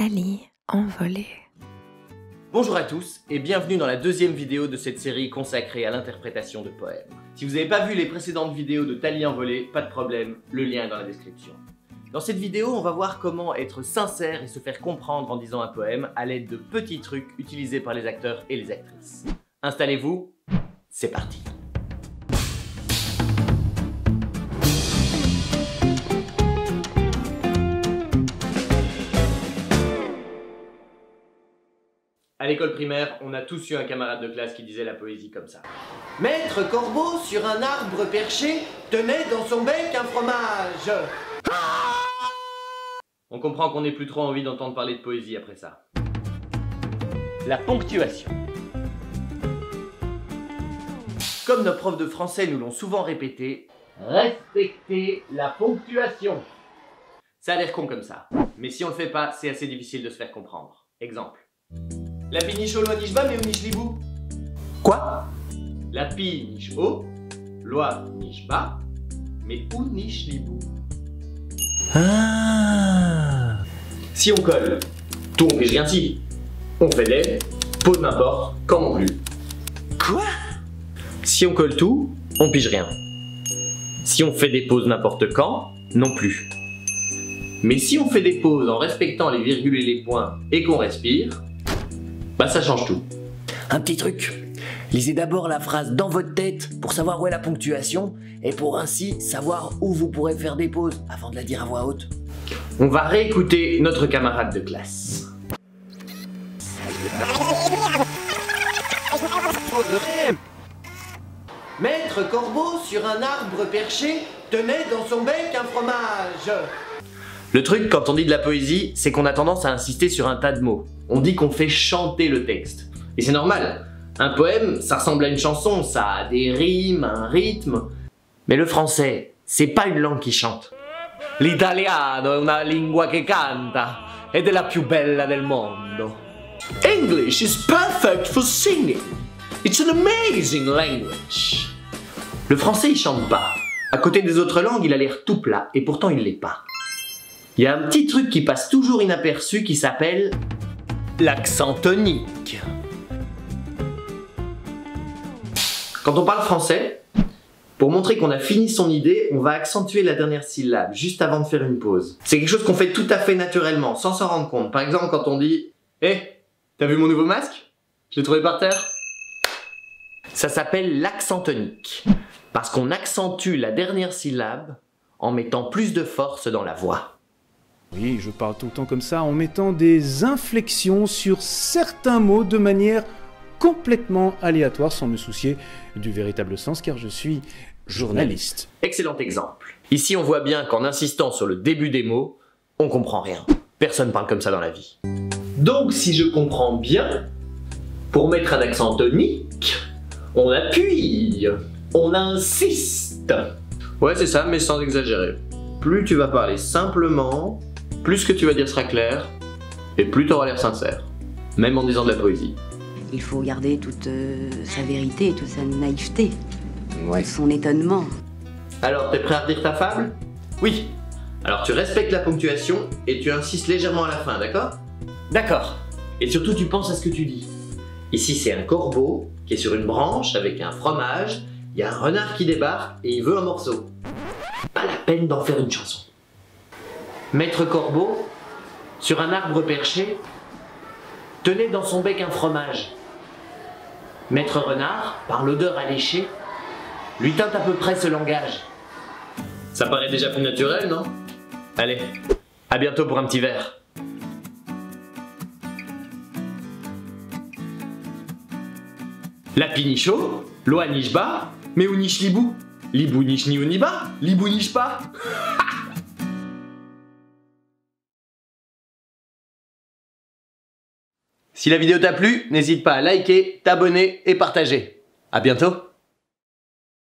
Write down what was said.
Tali envolée. Bonjour à tous et bienvenue dans la deuxième vidéo de cette série consacrée à l'interprétation de poèmes. Si vous n'avez pas vu les précédentes vidéos de Tali envolée, pas de problème, le lien est dans la description. Dans cette vidéo, on va voir comment être sincère et se faire comprendre en disant un poème à l'aide de petits trucs utilisés par les acteurs et les actrices. Installez-vous, c'est parti. À l'école primaire, on a tous eu un camarade de classe qui disait la poésie comme ça. Maître Corbeau, sur un arbre perché, tenait dans son bec un fromage. On comprend qu'on n'ait plus trop envie d'entendre parler de poésie après ça. La ponctuation. Comme nos profs de français nous l'ont souvent répété, respectez la ponctuation. Ça a l'air con comme ça, mais si on le fait pas, c'est assez difficile de se faire comprendre. Exemple. La piniche au loi niche bas mais où niche libou. Quoi? La piniche au loi niche bas mais où niche libou. Ah. Si on colle, tout on pige rien si. On fait des pose n'importe quand non plus. Quoi? Si on colle tout, on pige rien. Si on fait des pauses n'importe quand, non plus. Mais si on fait des pauses en respectant les virgules et les points et qu'on respire, bah ça change tout. Un petit truc, lisez d'abord la phrase dans votre tête pour savoir où est la ponctuation et pour ainsi savoir où vous pourrez faire des pauses avant de la dire à voix haute. On va réécouter notre camarade de classe. Maître Corbeau, sur un arbre perché, tenait dans son bec un fromage. Le truc quand on dit de la poésie, c'est qu'on a tendance à insister sur un tas de mots. On dit qu'on fait chanter le texte. Et c'est normal. Un poème, ça ressemble à une chanson, ça a des rimes, un rythme. Mais le français, c'est pas une langue qui chante. L'italiano è una lingua che canta ed è la più bella del mondo. English is perfect for singing. It's an amazing language. Le français, il chante pas. À côté des autres langues, il a l'air tout plat et pourtant il l'est pas. Il y a un petit truc qui passe toujours inaperçu qui s'appelle l'accent tonique. Quand on parle français, pour montrer qu'on a fini son idée, on va accentuer la dernière syllabe juste avant de faire une pause. C'est quelque chose qu'on fait tout à fait naturellement, sans s'en rendre compte. Par exemple, quand on dit « Hé, t'as vu mon nouveau masque? Je l'ai trouvé par terre ?» Ça s'appelle l'accent tonique, parce qu'on accentue la dernière syllabe en mettant plus de force dans la voix. Oui, je parle tout le temps comme ça, en mettant des inflexions sur certains mots de manière complètement aléatoire, sans me soucier du véritable sens, car je suis journaliste. Excellent exemple. Ici, on voit bien qu'en insistant sur le début des mots, on comprend rien. Personne parle comme ça dans la vie. Donc, si je comprends bien, pour mettre un accent tonique, on appuie, on insiste. Ouais, c'est ça, mais sans exagérer. Plus tu vas parler simplement, plus ce que tu vas dire sera clair, et plus tu auras l'air sincère, même en disant de la poésie. Il faut garder toute sa vérité, toute sa naïveté, tout son étonnement. Alors, t'es prêt à redire ta fable? Oui. Alors tu respectes la ponctuation et tu insistes légèrement à la fin, d'accord? D'accord. Et surtout, tu penses à ce que tu dis. Ici, c'est un corbeau qui est sur une branche avec un fromage, il y a un renard qui débarque et il veut un morceau. Pas la peine d'en faire une chanson. Maître Corbeau, sur un arbre perché, tenait dans son bec un fromage. Maître Renard, par l'odeur alléchée, lui tint à peu près ce langage. Ça paraît déjà plus naturel, non? Allez, à bientôt pour un petit verre. La piniche au, loi niche bas, mais où niche libou? Libou niche ni ou ni bas, libou niche pas. Si la vidéo t'a plu, n'hésite pas à liker, t'abonner et partager. À bientôt.